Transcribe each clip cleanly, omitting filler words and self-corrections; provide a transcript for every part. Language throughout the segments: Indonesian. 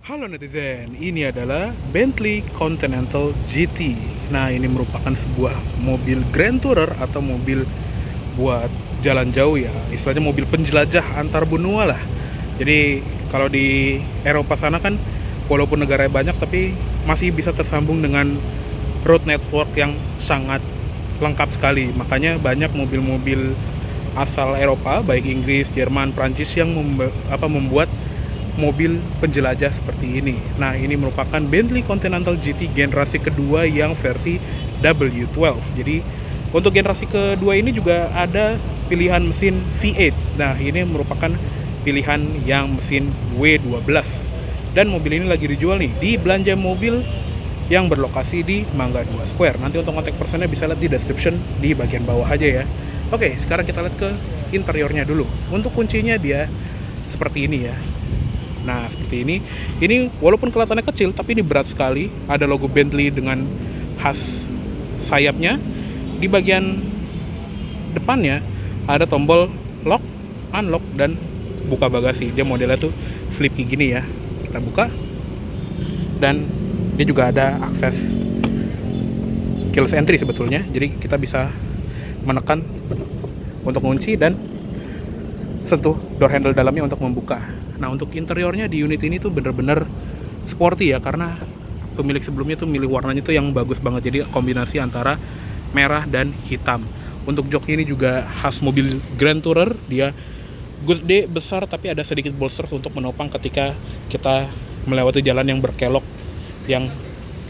Halo netizen, ini adalah Bentley Continental GT. Nah, ini merupakan sebuah mobil Grand Tourer atau mobil buat jalan jauh ya. Istilahnya mobil penjelajah antar benua lah. Jadi, kalau di Eropa sana kan walaupun negaranya banyak tapi masih bisa tersambung dengan road network yang sangat lengkap sekali. Makanya banyak mobil-mobil asal Eropa, baik Inggris, Jerman, Prancis yang membuat mobil penjelajah seperti ini. Nah, ini merupakan Bentley Continental GT generasi kedua yang versi W12. Jadi, untuk generasi kedua ini juga ada pilihan mesin V8. Nah, ini merupakan pilihan yang mesin W12. Dan mobil ini lagi dijual nih di Belanja Mobil yang berlokasi di Mangga 2 Square. Nanti untuk kontak personnya bisa lihat di description di bagian bawah aja ya. Oke, sekarang kita lihat ke interiornya dulu. Untuk kuncinya dia seperti ini ya. Nah, seperti ini. Ini walaupun kelihatannya kecil, tapi ini berat sekali. Ada logo Bentley dengan khas sayapnya. Di bagian depannya ada tombol lock, unlock, dan buka bagasi. Dia modelnya tuh flip kayak gini ya. Kita buka. Dan dia juga ada akses keyless entry sebetulnya. Jadi kita bisa menekan untuk kunci dan sentuh door handle dalamnya untuk membuka. Nah, untuk interiornya di unit ini tuh bener-bener sporty ya, karena pemilik sebelumnya tuh milih warnanya tuh yang bagus banget. Jadi kombinasi antara merah dan hitam. Untuk joknya ini juga khas mobil Grand Tourer. Dia gede, besar, tapi ada sedikit bolsters untuk menopang ketika kita melewati jalan yang berkelok, yang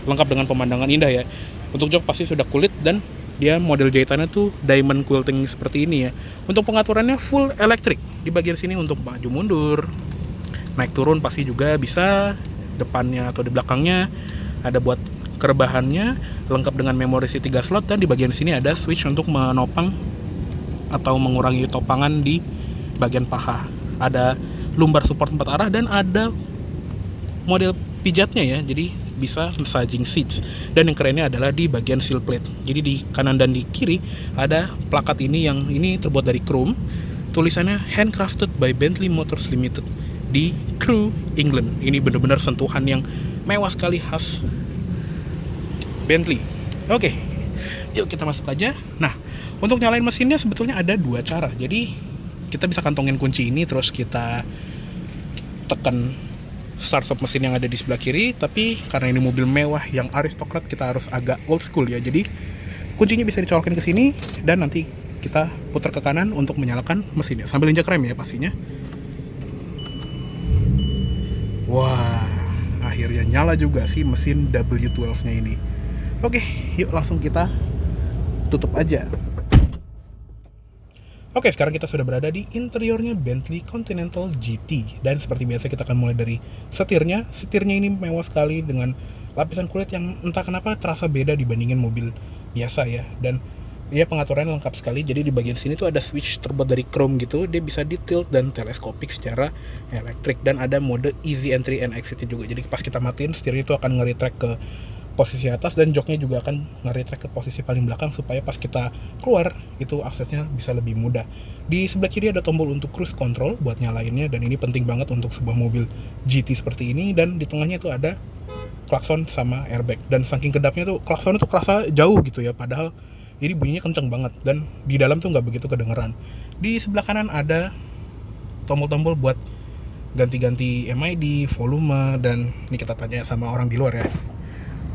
lengkap dengan pemandangan indah ya. Untuk jok pasti sudah kulit dan dia model jahitannya tuh diamond quilting seperti ini ya. Untuk pengaturannya full elektrik. Di bagian sini untuk maju mundur, naik turun pasti juga bisa. Depannya atau di belakangnya ada buat kerebahannya, lengkap dengan memori C 3 slot. Dan di bagian sini ada switch untuk menopang atau mengurangi topangan di bagian paha. Ada lumbar support 4 arah dan ada model pijatnya ya, jadi bisa massaging seats. Dan yang kerennya adalah di bagian seal plate. Jadi di kanan dan di kiri ada plakat ini yang ini terbuat dari chrome. Tulisannya handcrafted by Bentley Motors Limited di Crewe, England. Ini benar-benar sentuhan yang mewah sekali khas Bentley. Oke, yuk kita masuk aja. Nah, untuk nyalain mesinnya sebetulnya ada dua cara. Jadi kita bisa kantongin kunci ini, terus kita tekan start stop mesin yang ada di sebelah kiri. Tapi karena ini mobil mewah yang aristokrat, kita harus agak old school ya. Jadi kuncinya bisa dicolokin ke sini dan nanti kita putar ke kanan untuk menyalakan mesinnya sambil injak rem ya pastinya. Wah, akhirnya nyala juga sih mesin W12 nya ini. Oke, yuk langsung kita tutup aja. Oke, sekarang kita sudah berada di interiornya Bentley Continental GT. Dan seperti biasa kita akan mulai dari setirnya. Setirnya ini mewah sekali dengan lapisan kulit yang entah kenapa terasa beda dibandingin mobil biasa ya. Dan dia pengaturannya lengkap sekali. Jadi di bagian sini tuh ada switch terbuat dari chrome gitu. Dia bisa di tilt dan teleskopik secara elektrik. Dan ada mode easy entry and exit juga. Jadi pas kita matiin, setirnya itu akan nge-retract ke posisi atas dan joknya juga akan nge-retract ke posisi paling belakang supaya pas kita keluar itu aksesnya bisa lebih mudah. Di sebelah kiri ada tombol untuk cruise control buat nyalainnya, dan ini penting banget untuk sebuah mobil GT seperti ini. Dan di tengahnya itu ada klakson sama airbag, dan saking kedapnya tuh klaksonnya tuh kerasa jauh gitu ya, padahal ini bunyinya kenceng banget dan di dalam tuh nggak begitu kedengeran. Di sebelah kanan ada tombol-tombol buat ganti-ganti MID, volume, dan ini kita tanya sama orang di luar ya.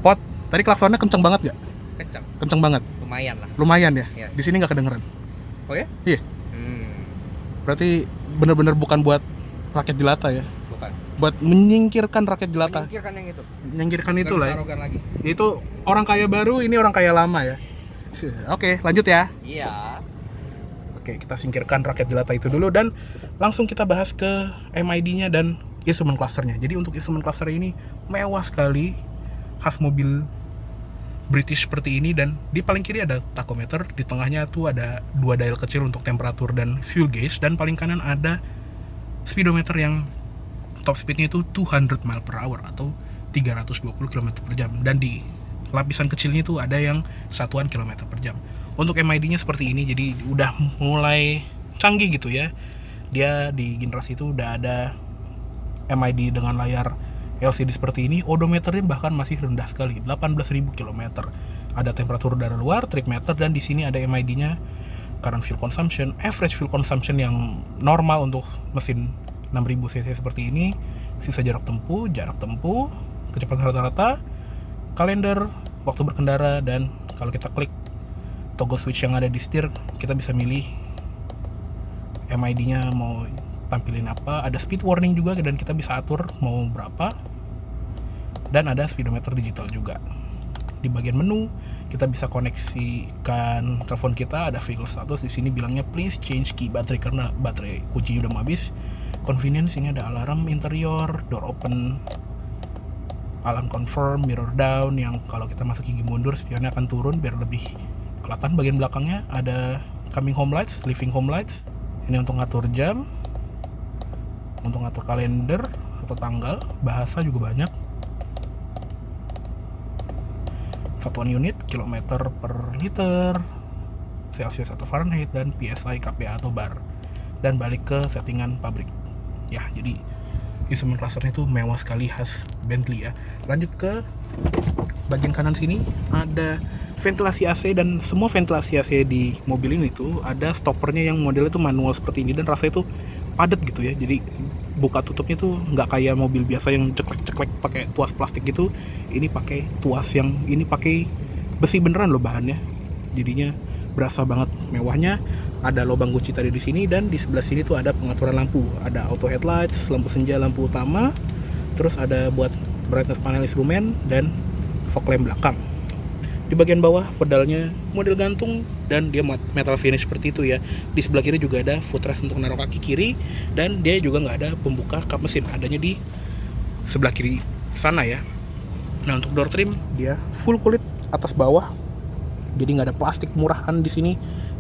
Pot, tadi klaksonnya kenceng banget gak? Kencang, Kenceng banget? lumayan lah. Lumayan ya? Ya. Di sini nggak kedengeran? Oh ya? Iya. Berarti bener-bener bukan buat rakyat jelata ya? Bukan. Buat menyingkirkan rakyat jelata? Menyingkirkan yang itu. Menyingkirkan itu Nggak lah bisa ya? arogan lagi. Itu orang kaya baru, ini orang kaya lama ya? Oke, lanjut ya. Iya. Oke, kita singkirkan rakyat jelata itu dulu dan langsung kita bahas ke MID-nya dan instrument clusternya. Jadi untuk instrument cluster ini mewah sekali, khas mobil British seperti ini. Dan di paling kiri ada tachometer, di tengahnya tuh ada dua dial kecil untuk temperatur dan fuel gauge, dan paling kanan ada speedometer yang top speednya itu 200 mile per hour atau 320 km per jam, dan di lapisan kecilnya itu ada yang satuan kilometer per jam. Untuk MID-nya seperti ini, jadi udah mulai canggih gitu ya. Dia di generasi itu udah ada MID dengan layar LCD seperti ini. Odometernya bahkan masih rendah sekali, 18.000 km. Ada temperatur udara luar, trip meter, dan di sini ada MID-nya, current fuel consumption, average fuel consumption yang normal untuk mesin 6000 cc seperti ini, sisa jarak tempuh, kecepatan rata-rata, kalender, waktu berkendara, dan kalau kita klik toggle switch yang ada di setir, kita bisa milih MID-nya mau tampilin apa. Ada speed warning juga dan kita bisa atur mau berapa, dan ada speedometer digital juga. Di bagian menu kita bisa koneksikan telepon kita, ada vehicle status. Di sini bilangnya please change key battery karena baterai kuncinya udah mau habis. Convenience, ini ada alarm interior, door open, alarm confirm, mirror down, yang kalau kita masuk gigi mundur spionnya akan turun biar lebih kelihatan. Bagian belakangnya ada coming home lights, leaving home lights. Ini untuk ngatur jam, untuk ngatur kalender atau tanggal. Bahasa juga banyak. Satuan unit, kilometer per liter, Celsius atau Fahrenheit, dan PSI, KPA atau bar. Dan balik ke settingan pabrik. Ya, jadi instrument clusternya itu mewah sekali, khas Bentley ya. Lanjut ke bagian kanan sini, ada ventilasi AC, dan semua ventilasi AC di mobil ini tuh ada stoppernya yang modelnya tuh manual seperti ini, dan rasanya tuh padat gitu ya. Jadi buka tutupnya tuh nggak kayak mobil biasa yang ceklek-ceklek pakai tuas plastik gitu. Ini pakai tuas yang ini pakai besi beneran loh bahannya. Jadinya berasa banget mewahnya. Ada lubang kunci tadi di sini, dan di sebelah sini tuh ada pengaturan lampu. Ada auto headlights, lampu senja, lampu utama. Terus ada buat brightness panel instrumen dan fog lamp belakang. Di bagian bawah pedalnya model gantung dan dia metal finish seperti itu ya. Di sebelah kiri juga ada footrest untuk naruh kaki kiri, dan dia juga nggak ada pembuka kap mesin, adanya di sebelah kiri sana ya. Nah, untuk door trim dia full kulit atas bawah, jadi nggak ada plastik murahan di sini.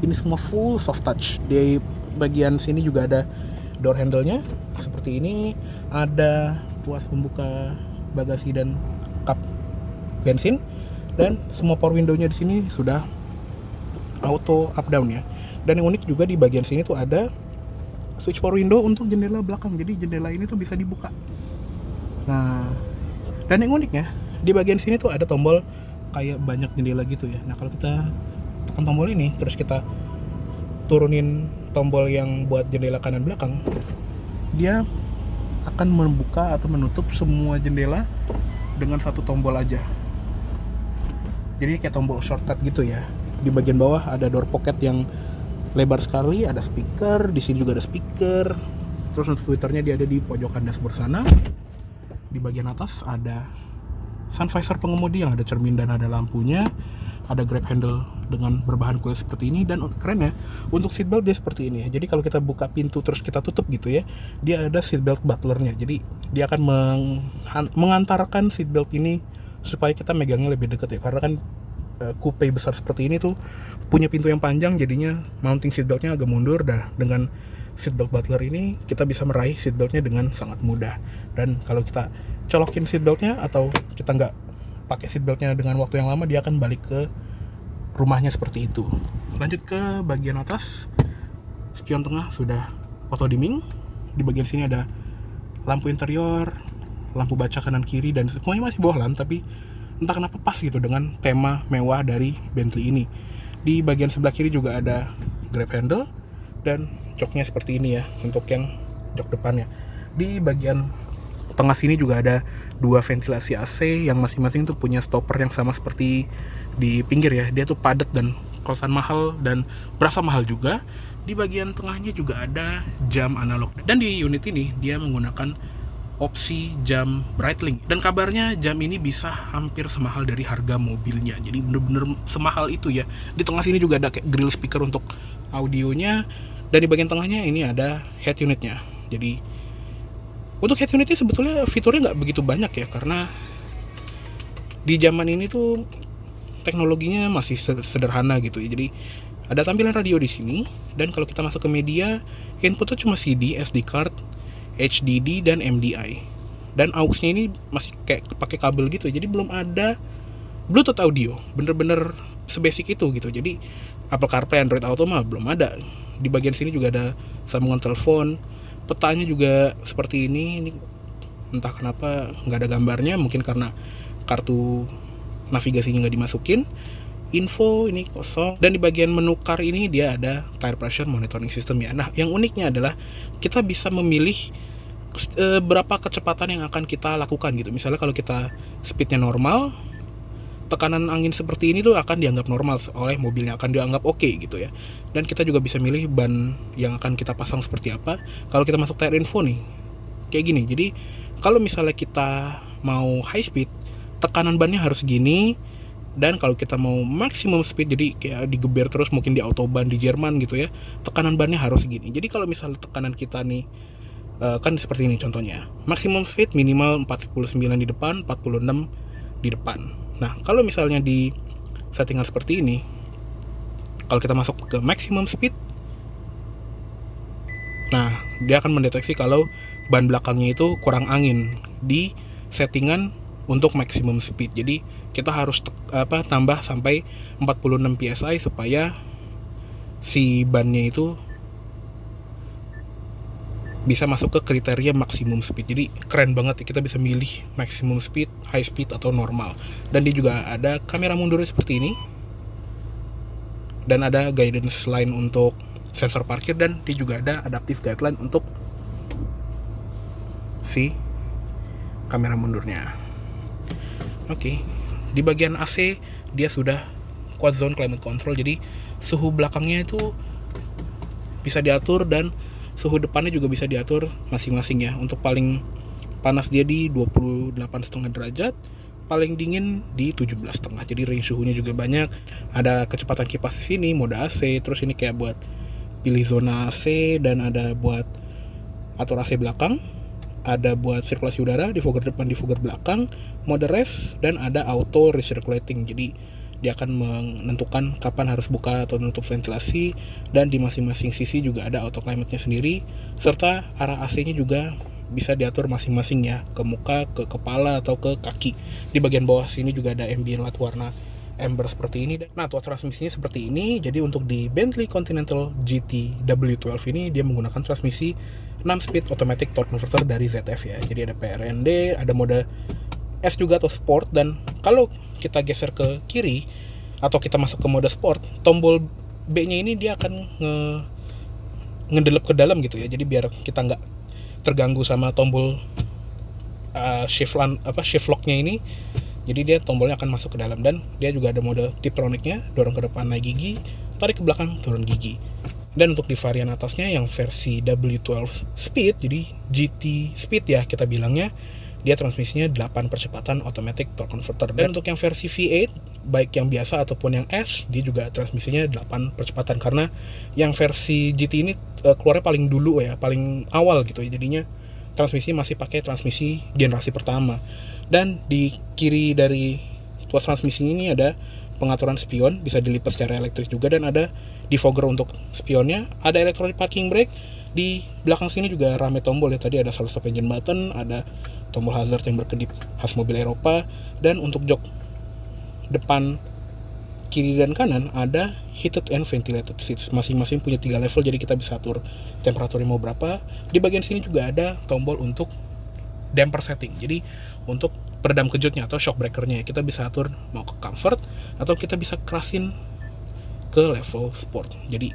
Ini semua full soft touch. Di bagian sini juga ada door handle-nya seperti ini, ada tuas pembuka bagasi dan kap bensin. Dan semua power window-nya di sini sudah auto up down ya. Dan yang unik juga di bagian sini tuh ada switch power window untuk jendela belakang. Jadi jendela ini tuh bisa dibuka. Nah, dan yang uniknya di bagian sini tuh ada tombol kayak banyak jendela gitu ya. Nah, kalau kita tekan tombol ini terus kita turunin tombol yang buat jendela kanan belakang, dia akan membuka atau menutup semua jendela dengan satu tombol aja. Jadi kayak tombol shortcut gitu ya. Di bagian bawah ada door pocket yang lebar sekali, ada speaker, di sini juga ada speaker. Terus untuk twitternya dia ada di pojokan dashboard sana. Di bagian atas ada sun visor pengemudi yang ada cermin dan ada lampunya. Ada grab handle dengan berbahan kulit seperti ini, dan keren ya, untuk seatbelt dia seperti ini ya. Jadi kalau kita buka pintu terus kita tutup gitu ya, dia ada seatbelt butlernya. Jadi dia akan mengantarkan seatbelt ini supaya kita megangnya lebih dekat ya, karena kan coupe besar seperti ini tuh punya pintu yang panjang, jadinya mounting seatbeltnya agak mundur. Dah dengan seatbelt butler ini kita bisa meraih seatbeltnya dengan sangat mudah. Dan kalau kita colokin seatbeltnya atau kita nggak pakai seatbeltnya dengan waktu yang lama, dia akan balik ke rumahnya seperti itu. Lanjut ke bagian atas, spion tengah sudah auto dimming. Di bagian sini ada lampu interior, lampu baca kanan kiri, dan semuanya masih bohlam, tapi entah kenapa pas gitu dengan tema mewah dari Bentley ini. Di bagian sebelah kiri juga ada grab handle, dan joknya seperti ini ya untuk yang jok depannya. Di bagian tengah sini juga ada dua ventilasi AC yang masing-masing tuh punya stopper yang sama seperti di pinggir ya. Dia tuh padat dan kelihatan mahal dan berasa mahal juga. Di bagian tengahnya juga ada jam analog, dan di unit ini dia menggunakan opsi jam Breitling, dan kabarnya jam ini bisa hampir semahal dari harga mobilnya. Jadi bener-bener semahal itu ya. Di tengah sini juga ada kayak grill speaker untuk audionya, dan di bagian tengahnya ini ada head unitnya. Jadi untuk head unitnya sebetulnya fiturnya nggak begitu banyak ya, karena di zaman ini tuh teknologinya masih sederhana gitu ya. Jadi ada tampilan radio di sini, dan kalau kita masuk ke media, inputnya cuma CD, SD card, HDD, dan MDI. Dan aux-nya ini masih kayak pakai kabel gitu, jadi belum ada Bluetooth audio, bener-bener sebasic itu gitu. Jadi Apple CarPlay, Android Auto mah belum ada. Di bagian sini juga ada sambungan telepon. Petanya juga seperti ini entah kenapa nggak ada gambarnya, mungkin karena kartu navigasinya nggak dimasukin. Info ini kosong, dan di bagian menukar ini dia ada tire pressure monitoring system ya. Nah, yang uniknya adalah kita bisa memilih berapa kecepatan yang akan kita lakukan gitu. Misalnya kalau kita speednya normal, tekanan angin seperti ini tuh akan dianggap normal oleh mobilnya, akan dianggap oke gitu ya. Dan kita juga bisa milih ban yang akan kita pasang seperti apa. Kalau kita masuk tire info nih, kayak gini. Jadi kalau misalnya kita mau high speed, tekanan bannya harus gini. Dan kalau kita mau maximum speed, jadi kayak digeber terus mungkin di autobahn di Jerman gitu ya, tekanan bannya harus gini. Jadi kalau misalnya tekanan kita nih kan seperti ini contohnya, maximum speed minimal 49 di depan, 46 di depan. Nah, kalau misalnya di settingan seperti ini, kalau kita masuk ke maximum speed, nah dia akan mendeteksi kalau ban belakangnya itu kurang angin di settingan untuk maximum speed. Jadi kita harus tambah sampai 46 psi supaya si bannya itu bisa masuk ke kriteria maximum speed. Jadi keren banget ya, kita bisa milih maximum speed, high speed atau normal. Dan dia juga ada kamera mundurnya seperti ini, dan ada guidance line untuk sensor parkir, dan dia juga ada adaptive guideline untuk si kamera mundurnya. Oke, di bagian AC dia sudah quad zone climate control, jadi suhu belakangnya itu bisa diatur dan suhu depannya juga bisa diatur masing-masing ya. Untuk paling panas dia di 28,5 derajat, paling dingin di 17,5. Jadi range suhunya juga banyak. Ada kecepatan kipas di sini, mode AC, terus ini kayak buat pilih zona AC, dan ada buat atur AC belakang, ada buat sirkulasi udara di fogger depan, di fogger belakang, mode rest, dan ada auto recirculating. Jadi dia akan menentukan kapan harus buka atau tutup ventilasi, dan di masing-masing sisi juga ada auto climate-nya sendiri, serta arah AC-nya juga bisa diatur masing-masing ya, ke muka, ke kepala, atau ke kaki. Di bagian bawah sini juga ada ambient light warna amber seperti ini. Nah, tuas transmisinya seperti ini. Jadi untuk di Bentley Continental GT W12 ini dia menggunakan transmisi 6-speed automatic torque converter dari ZF ya. Jadi ada PRND, ada mode S juga atau sport, dan kalau kita geser ke kiri atau kita masuk ke mode sport, tombol B-nya ini dia akan ngedelep ke dalam gitu ya. Jadi biar kita nggak terganggu sama tombol shift lock-nya ini. Jadi dia tombolnya akan masuk ke dalam, dan dia juga ada mode Tiptronic-nya, dorong ke depan naik gigi, tarik ke belakang turun gigi. Dan untuk di varian atasnya yang versi W12 Speed, jadi GT Speed ya kita bilangnya, dia transmisinya 8 percepatan automatic torque converter. Dan untuk yang versi V8, baik yang biasa ataupun yang S, dia juga transmisinya 8 percepatan, karena yang versi GT ini keluarnya paling dulu ya, paling awal gitu ya, jadinya transmisi masih pakai transmisi generasi pertama. Dan di kiri dari tuas transmisi ini ada pengaturan spion, bisa dilipat secara elektrik juga, dan ada defogger untuk spionnya, ada electronic parking brake. Di belakang sini juga rame tombol ya, tadi ada stop engine button, ada tombol hazard yang berkedip khas mobil Eropa, dan untuk jok depan, kiri dan kanan ada heated and ventilated seats, masing-masing punya 3 level, jadi kita bisa atur temperaturnya mau berapa. Di bagian sini juga ada tombol untuk damper setting, jadi untuk peredam kejutnya atau shock breakernya kita bisa atur mau ke comfort atau kita bisa kerasin ke level sport. Jadi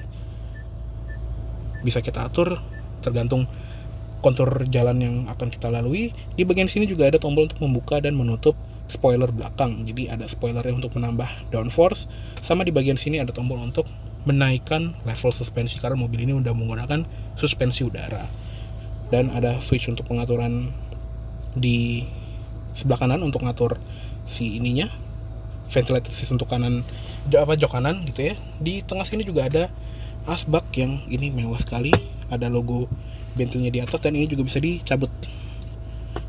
bisa kita atur tergantung kontur jalan yang akan kita lalui. Di bagian sini juga ada tombol untuk membuka dan menutup spoiler belakang, jadi ada spoilernya untuk menambah downforce. Sama di bagian sini ada tombol untuk menaikkan level suspensi, karena mobil ini udah menggunakan suspensi udara. Dan ada switch untuk pengaturan di sebelah kanan untuk ngatur si ininya, ventilated seat untuk kanan, jok kanan gitu ya. Di tengah sini juga ada asbak yang ini mewah sekali, ada logo Bentley-nya di atas, dan ini juga bisa dicabut.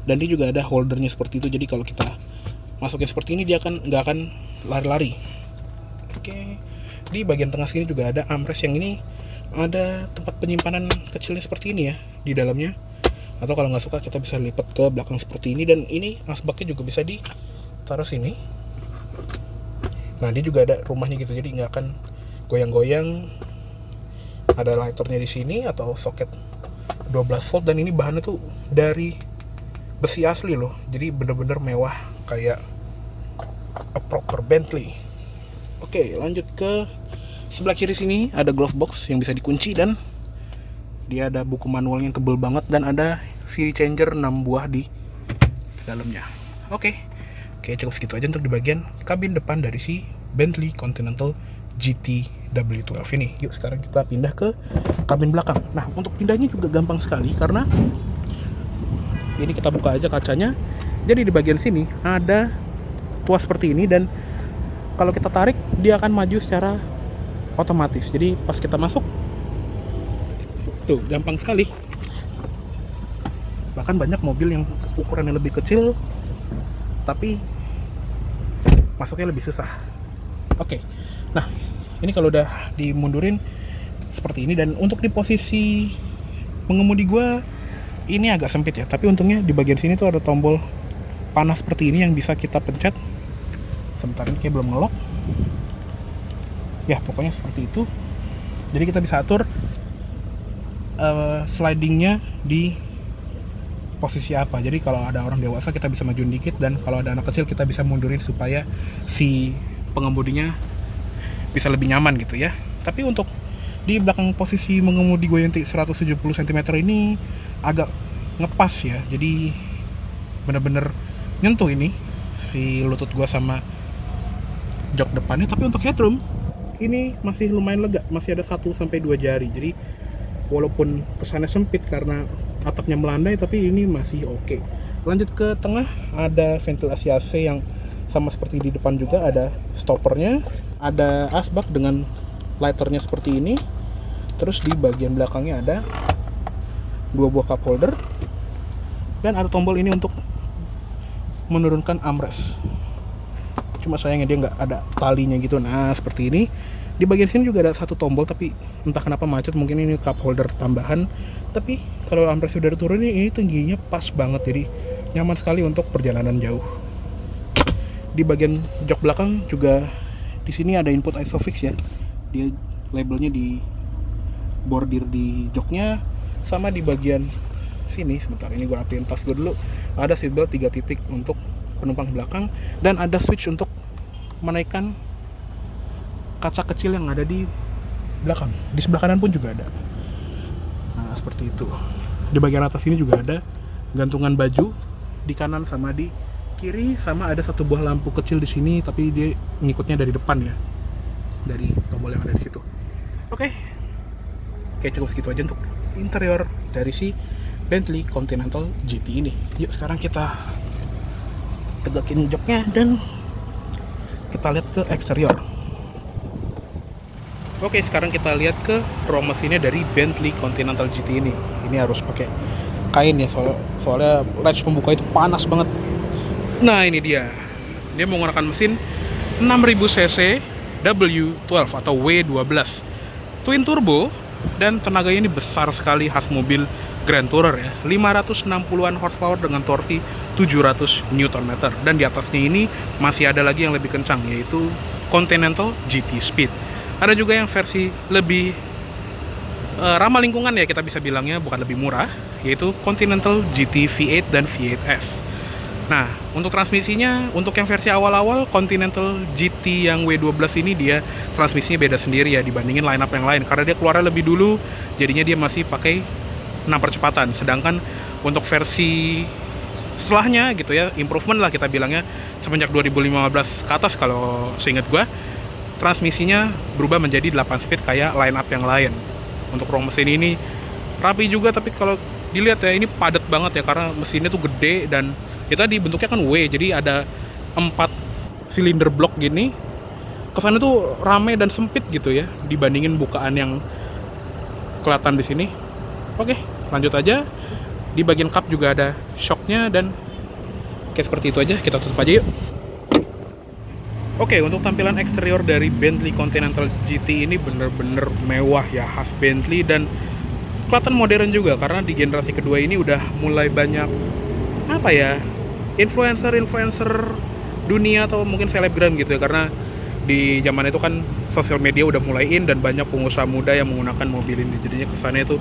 Dan dia juga ada holdernya seperti itu, jadi kalau kita masukin seperti ini dia nggak akan lari-lari. Oke. Di bagian tengah sini juga ada armrest, yang ini ada tempat penyimpanan kecilnya seperti ini ya di dalamnya. Atau kalau nggak suka kita bisa lipat ke belakang seperti ini, dan ini asbaknya juga bisa ditaruh sini. Nah, dia juga ada rumahnya gitu, jadi nggak akan goyang-goyang. Ada lighternya di sini atau soket 12 volt, dan ini bahannya tuh dari besi asli loh, jadi bener-bener mewah kayak a proper Bentley. Oke, lanjut ke sebelah kiri sini ada glove box yang bisa dikunci dan dia ada buku manualnya yang tebel banget dan ada CD changer 6 buah di dalamnya. Oke, cukup segitu aja untuk di bagian kabin depan dari si Bentley Continental GT W12 ini. Yuk sekarang kita pindah ke kabin belakang. Nah, untuk pindahnya juga gampang sekali karena ini kita buka aja kacanya. Jadi di bagian sini ada tuas seperti ini dan kalau kita tarik dia akan maju secara otomatis. Jadi pas kita masuk tuh gampang sekali. Bahkan banyak mobil yang ukurannya lebih kecil tapi masuknya lebih susah. Oke. Nah, ini kalau udah dimundurin seperti ini dan untuk di posisi pengemudi gua ini agak sempit ya, tapi untungnya di bagian sini tuh ada tombol panas seperti ini yang bisa kita pencet. Sebentar, ini kayak belum ngelok. Ya, pokoknya seperti itu. Jadi kita bisa atur slidingnya di posisi apa. Jadi kalau ada orang dewasa kita bisa majuin dikit dan kalau ada anak kecil kita bisa mundurin supaya si pengemudinya bisa lebih nyaman gitu ya. Tapi untuk di belakang posisi mengemudi gue yang 170 cm ini agak ngepas ya, jadi bener-bener nyentuh ini si lutut gue sama jok depannya. Tapi untuk headroom ini masih lumayan lega, masih ada 1-2 jari. Jadi walaupun kesannya sempit karena atapnya melandai, tapi ini masih oke. Lanjut ke tengah, ada ventilasi AC yang sama seperti di depan juga, ada stoppernya, ada asbak dengan lighternya seperti ini. Terus di bagian belakangnya ada 2 buah cup holder dan ada tombol ini untuk menurunkan armrest. Cuma sayangnya dia nggak ada talinya gitu. Nah, seperti ini. Di bagian sini juga ada 1 tombol tapi entah kenapa macet, mungkin ini cup holder tambahan. Tapi kalau armrest sudah turun ini tingginya pas banget, jadi nyaman sekali untuk perjalanan jauh. Di bagian jok belakang juga di sini ada input ISOFIX ya. Dia labelnya di bordir di joknya. Sama di bagian sini, sebentar ini gue rapiin tas gue dulu, ada seatbelt 3 titik untuk penumpang belakang dan ada switch untuk menaikkan kaca kecil yang ada di belakang. Di sebelah kanan pun juga ada. Nah, seperti itu. Di bagian atas ini juga ada gantungan baju di kanan sama di kiri, sama ada 1 buah lampu kecil di sini tapi dia ngikutnya dari depan ya, dari tombol yang ada di situ. Oke, cukup segitu aja untuk interior dari si Bentley Continental GT ini. Yuk sekarang kita tegakin joknya dan kita lihat ke eksterior. Oke, sekarang kita lihat ke ruang mesinnya dari Bentley Continental GT ini. Ini harus pakai kain ya, soalnya latch pembuka itu panas banget. Nah, ini dia menggunakan mesin 6000 cc W12 atau W12 twin turbo. Dan tenaganya ini besar sekali, khas mobil Grand Tourer ya. 560-an horsepower dengan torsi 700 Nm. Dan di atasnya ini masih ada lagi yang lebih kencang, yaitu Continental GT Speed. Ada juga yang versi lebih ramah lingkungan ya, kita bisa bilangnya, bukan lebih murah, yaitu Continental GT V8 dan V8S. Nah, untuk transmisinya, untuk yang versi awal-awal Continental GT yang W12 ini dia transmisinya beda sendiri ya dibandingin lineup yang lain, karena dia keluarnya lebih dulu, jadinya dia masih pakai 6 percepatan. Sedangkan untuk versi setelahnya gitu ya, improvement lah kita bilangnya, semenjak 2015 ke atas kalau seingat gua, transmisinya berubah menjadi 8 speed kayak lineup yang lain. Untuk ruang mesin ini rapi juga, tapi kalau dilihat ya ini padat banget ya, karena mesinnya tuh gede dan ya tadi bentuknya kan W, jadi ada 4 silinder blok gini. Kesannya tuh rame dan sempit gitu ya dibandingin bukaan yang kelihatan di sini. Oke, lanjut aja. Di bagian kap juga ada shocknya dan kayak seperti itu aja. Kita tutup aja yuk. Oke, untuk tampilan eksterior dari Bentley Continental GT ini bener-bener mewah ya, khas Bentley dan kelihatan modern juga karena di generasi kedua ini udah mulai banyak apa ya, influencer dunia atau mungkin selebgram gitu ya, karena di zaman itu kan sosial media udah mulai in dan banyak pengusaha muda yang menggunakan mobil ini, jadinya kesannya itu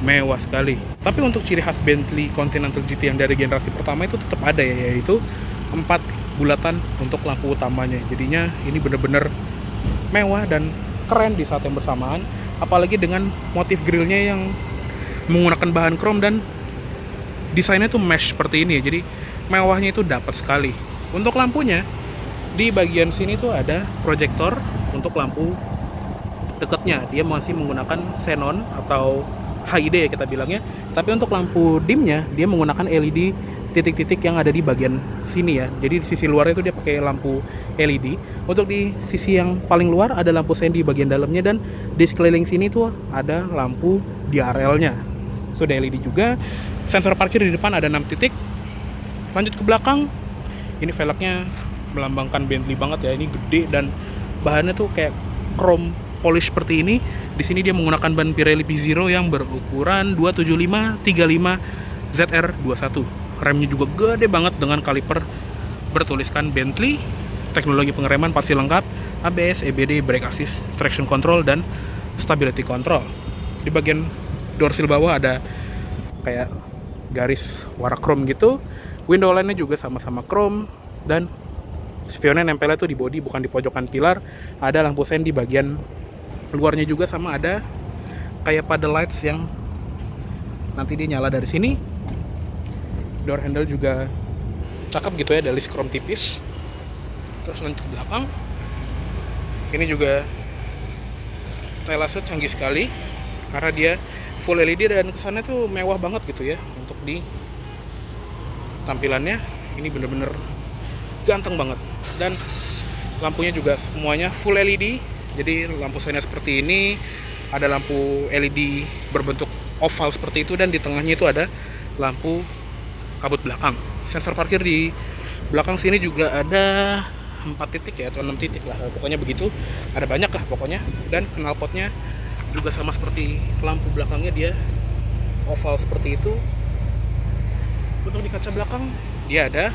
mewah sekali. Tapi untuk ciri khas Bentley Continental GT yang dari generasi pertama itu tetap ada ya, yaitu 4 bulatan untuk lampu utamanya. Jadinya ini bener-bener mewah dan keren di saat yang bersamaan, apalagi dengan motif grillnya yang menggunakan bahan chrome dan desainnya tuh mesh seperti ini ya. Jadi mewahnya itu dapat sekali. Untuk lampunya di bagian sini tuh ada proyektor untuk lampu dekatnya. Dia masih menggunakan xenon atau HID ya kita bilangnya. Tapi untuk lampu dimnya dia menggunakan LED titik-titik yang ada di bagian sini ya. Jadi di sisi luar itu dia pakai lampu LED. Untuk di sisi yang paling luar ada lampu sen di bagian dalamnya, dan di sekeliling sini tuh ada lampu DRL-nya. Sudah LED juga. Sensor parkir di depan ada 6 titik. Lanjut ke belakang. Ini velgnya melambangkan Bentley banget ya. Ini gede dan bahannya tuh kayak chrome polish seperti ini. Di sini dia menggunakan ban Pirelli P Zero yang berukuran 275/35 ZR21. Remnya juga gede banget dengan kaliper bertuliskan Bentley. Teknologi pengereman pasti lengkap, ABS, EBD, brake assist, traction control, dan stability control. Di bagian doorsill bawah ada kayak garis warna chrome gitu. Window line-nya juga sama-sama chrome, dan spionnya nempelnya tuh di bodi, bukan di pojokan pilar. Ada lampu sen di bagian luarnya juga, sama ada kayak paddle lights yang nanti dia nyala dari sini. Door handle juga cakep gitu ya, dari chrome tipis. Terus lanjut ke belakang, ini juga stylus canggih sekali karena dia full LED dan kesannya tuh mewah banget gitu ya. Untuk di tampilannya ini bener-bener ganteng banget, dan lampunya juga semuanya full LED. Jadi lampu sennya seperti ini, ada lampu LED berbentuk oval seperti itu, dan di tengahnya itu ada lampu kabut belakang. Sensor parkir di belakang sini juga ada 4 titik ya, atau 6 titik lah, pokoknya begitu. Ada banyak lah pokoknya. Dan knalpotnya juga sama seperti lampu belakangnya, dia oval seperti itu. Untuk di kaca belakang dia ada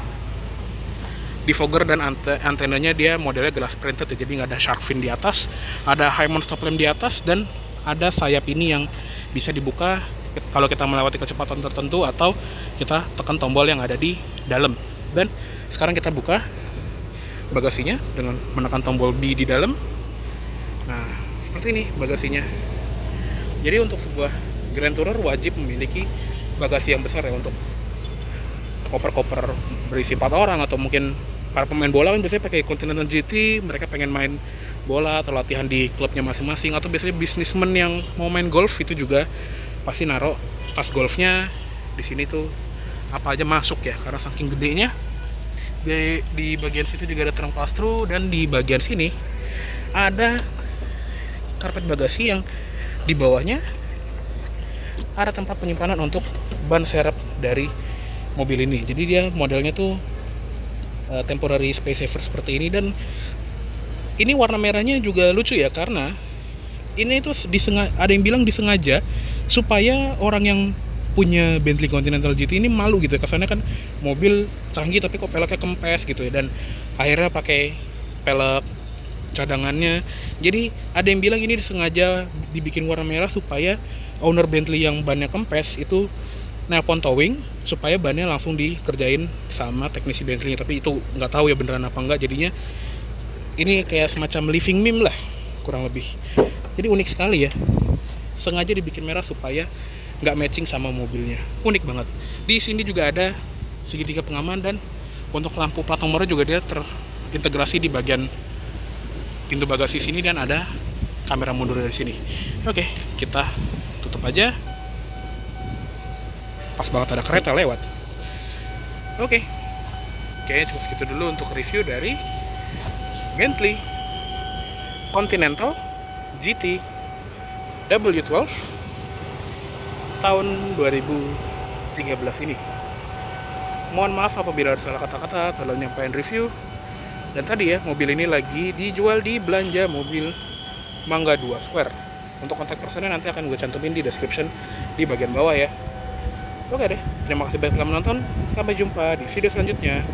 defogger, dan antenanya dia modelnya glass printed ya, jadi nggak ada shark fin di atas. Ada high mount stop lamp di atas, dan ada sayap ini yang bisa dibuka kalau kita melewati kecepatan tertentu atau kita tekan tombol yang ada di dalam. Dan sekarang kita buka bagasinya dengan menekan tombol B di dalam. Nah, seperti ini bagasinya. Jadi untuk sebuah Grand Tourer wajib memiliki bagasi yang besar ya, untuk koper-koper berisi 4 orang, atau mungkin para pemain bola kan biasanya pakai Continental GT, mereka pengen main bola atau latihan di klubnya masing-masing, atau biasanya bisnismen yang mau main golf itu juga pasti naruh tas golfnya di sini tuh, apa aja masuk ya, karena saking gedenya. Di bagian situ juga ada terang pass-through, dan di bagian sini ada karpet bagasi yang di bawahnya ada tempat penyimpanan untuk ban serep dari mobil ini. Jadi dia modelnya tuh temporary space saver seperti ini, dan ini warna merahnya juga lucu ya, karena ini tuh ada yang bilang disengaja supaya orang yang punya Bentley Continental GT ini malu gitu. Kesannya kan mobil canggih tapi kok peleknya kempes gitu ya, dan akhirnya pakai pelek cadangannya. Jadi ada yang bilang ini disengaja dibikin warna merah supaya owner Bentley yang bannya kempes itu nelpon towing supaya bannya langsung dikerjain sama teknisi Bentley-nya. Tapi itu nggak tahu ya beneran apa enggak. Jadinya ini kayak semacam living meme lah kurang lebih. Jadi unik sekali ya, sengaja dibikin merah supaya nggak matching sama mobilnya. Unik banget. Di sini juga ada segitiga pengaman, dan untuk lampu plat nomornya juga dia terintegrasi di bagian pintu bagasi sini, dan ada kamera mundur dari sini. Oke, kita tutup aja. Pas banget ada kereta lewat. Oke, cuma segitu dulu untuk review dari Bentley Continental GT W12 tahun 2013 ini. Mohon maaf apabila ada salah kata-kata dalam nyampaikan review. Dan tadi ya, mobil ini lagi dijual di Belanja Mobil Mangga 2 Square. Untuk kontak personnya nanti akan gue cantumin di description di bagian bawah ya. Oke deh, terima kasih banyak telah menonton. Sampai jumpa di video selanjutnya.